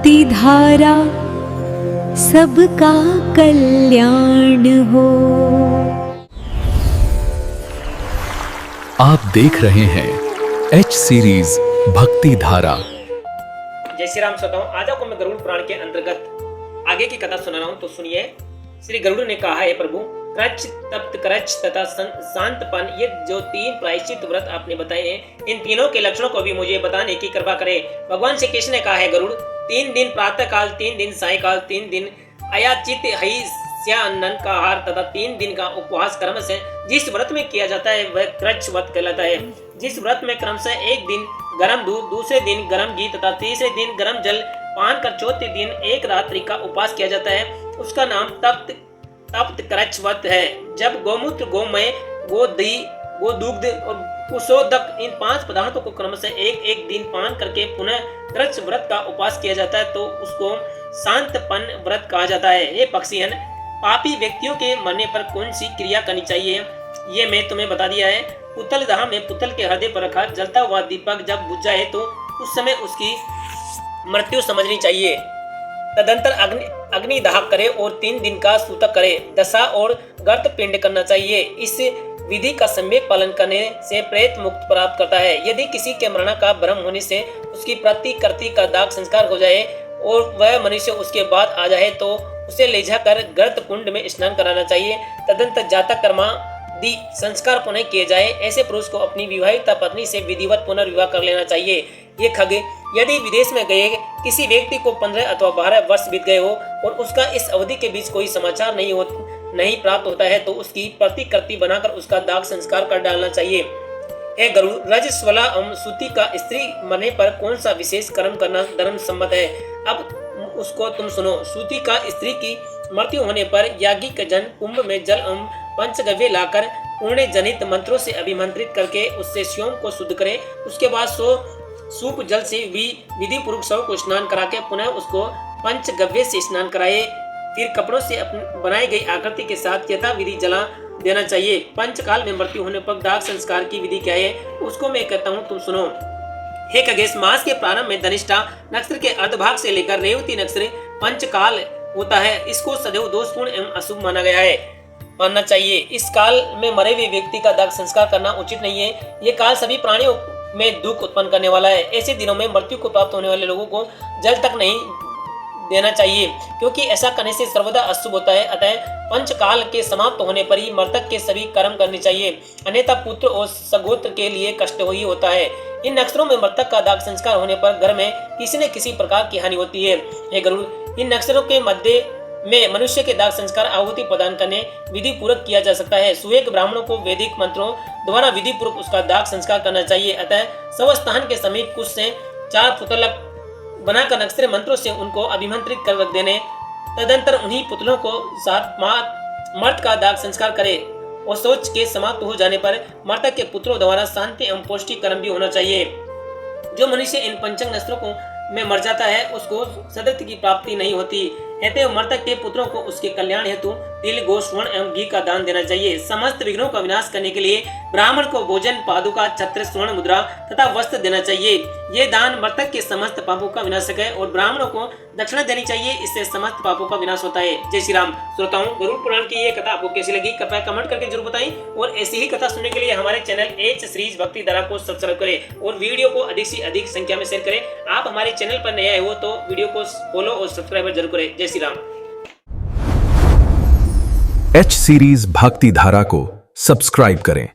भक्ति धारा सबका कल्याण हो। आप देख रहे हैं एच सीरीज भक्ति धारा। जय श्री राम श्रोताओं, आज आपको मैं गरुड़ पुराण के अंतर्गत आगे की कथा सुना रहा हूँ, तो सुनिए। श्री गरुड़ ने कहा, है प्रभु, क्रच, तप्त क्रच तथा शांतपन, ये जो तीन प्रायश्चित व्रत आपने बताए हैं, इन तीनों के लक्षणों को भी मुझे बताने की कृपा करें। भगवान श्री कृष्ण ने कहा है, गरुड़, 3 दिन प्रातः काल, 3 दिन सायकाल, 3 दिन अयाचित अन्न का आहार तथा 3 दिन का उपवास क्रम से जिस व्रत में किया जाता है वह क्रच व्रत कहलाता है। जिस व्रत में क्रम से एक दिन गर्म दूध, दूसरे दिन गर्म घी तथा तीसरे दिन गर्म जल पान कर चौथे दिन एक रात्रि का उपवास किया जाता है, उसका नाम तप्त क्रच व्रत है। जब गौमूत्र, गोमय, गोदही, गोदुग्ध और कुशोदक, इन 5 पदार्थों को क्रम से एक दिन पान करके पुनः क्रच व्रत का उपवास किया जाता है तो उसको शांतपन व्रत कहा जाता है। ये पक्षीहन, पापी व्यक्तियों के मरने पर कौन सी क्रिया करनी चाहिए ये मैं तुम्हें बता दिया है। पुतल दाह में पुतल के हृदय पर रखा जलता हुआ दीपक जब बुझ जाए तो उस समय उसकी मृत्यु समझनी चाहिए। तदंतर अग्नि दाह करे और 3 दिन का सूतक करे। दशा और गर्त पिंड करना चाहिए। इस विधि का सम्यक पालन करने से प्रेत मुक्त प्राप्त करता है। यदि किसी के मरण का भ्रम होने से उसकी प्रतिकृति का दाग संस्कार हो जाए और वह मनुष्य उसके बाद आ जाए तो उसे ले जाकर गर्त कुंड में स्नान कराना चाहिए। तदंतर जातक कर्मादि संस्कार पुनः किए जाए। ऐसे पुरुष को अपनी विवाहिता पत्नी से विधिवत पुनर्विवाह कर लेना चाहिए। ये खग, यदि विदेश में गए किसी व्यक्ति को 15 अथवा 12 वर्ष बीत गए हो और उसका इस अवधि के बीच कोई समाचार नहीं प्राप्त होता है तो उसकी प्रतिकृति बनाकर उसका दाग संस्कार कर डालना चाहिए। हे गरुड़, रजस्वला एवं सूती का स्त्री मरने पर कौन सा विशेष कर्म करना धर्म सम्मत है? अब उसको तुम सुनो। सूती का स्त्री की मृत्यु होने पर याज्ञिक जन कुंभ में जल एवं पंचगव्य लाकर पुण्य जनित मंत्रों से अभिमंत्रित करके उससे स्वयं को शुद्ध करे। उसके बाद 100 सूप जल से विधि पूर्वक शव को स्नान करा के पुनः उसको पंचगव्य से स्नान कराए। फिर कपड़ों से बनाई गई आकृति के साथ यथा विधि जला देना चाहिए। पंचकाल में मृत्यु होने पर दाग संस्कार की विधि क्या है उसको मैं कहता हूँ, तुम सुनो। हे खगेश, मास के प्रारंभ में धनिष्ठा नक्षत्र के अर्धभाग से लेकर रेवती नक्षत्र पंचकाल होता है। इसको सदैव दोषपूर्ण एवं अशुभ मानना चाहिए। इस काल में मरे हुए व्यक्ति का दाग संस्कार करना उचित नहीं है। ये काल सभी प्राणियों में दुख उत्पन्न करने वाला है। ऐसे दिनों में मृत्यु को प्राप्त होने वाले लोगों को जल तक नहीं देना चाहिए, क्योंकि ऐसा करने से सर्वदा अशुभ होता है। अतः पंचकाल के समाप्त होने पर ही मृतक के सभी कर्म करने चाहिए, अन्यथा पुत्र और सगोत्र के लिए कष्ट ही होता है। इन नक्षत्रों में मृतक का दाग संस्कार होने पर घर में किसी न किसी प्रकार की हानि होती है। हे गरुड़, इन नक्षत्रों के मध्य में मनुष्य के दाग संस्कार आहुति प्रदान करने विधि पूर्वक किया जा सकता है। सुवेग ब्राह्मणों को वैदिक मंत्रों द्वारा विधि पूर्वक उसका दाग संस्कार करना चाहिए। अतः शवस्थान के समीप कुछ से 4 पुतलक बनाकर नक्षत्र मंत्रों से उनको अभिमंत्रित कर रख देने। तदंतर उन्हीं पुतलों को साथ मर्त का दाग संस्कार करे और सोच के समाप्त हो जाने पर मृतक के पुत्रों द्वारा शांति एवं पौष्टिक कर्म भी होना चाहिए। जो मनुष्य इन पंचंग नस्त्रों में मर जाता है उसको सदृत की प्राप्ति नहीं होती। कहते मृतक के पुत्रों को उसके कल्याण हेतु तिल, गो, स्वर्ण एवं घी का दान देना चाहिए। समस्त विघ्नों का विनाश करने के लिए ब्राह्मण को भोजन, पादुका, छत्र, स्वर्ण मुद्रा तथा वस्त्र देना चाहिए। ये दान मृतक के समस्त पापों का विनाशक है और ब्राह्मणों को दक्षिणा देनी चाहिए। इससे समस्त पापों का विनाश होता है। जय श्री राम। श्रोताओं, गरुड़ पुराण की ये कथा आपको कैसी लगी कृपया कमेंट करके जरूर बताएं और ऐसी ही कथा सुनने के लिए हमारे चैनल एच सीरीज भक्ति धारा को सब्सक्राइब करें और वीडियो को अधिक से अधिक संख्या में शेयर करें। आप हमारे चैनल पर नए आए हो तो वीडियो को फॉलो और सब्सक्राइब जरूर करें। जय श्री राम। एच सीरीज भक्ति धारा को सब्सक्राइब करें।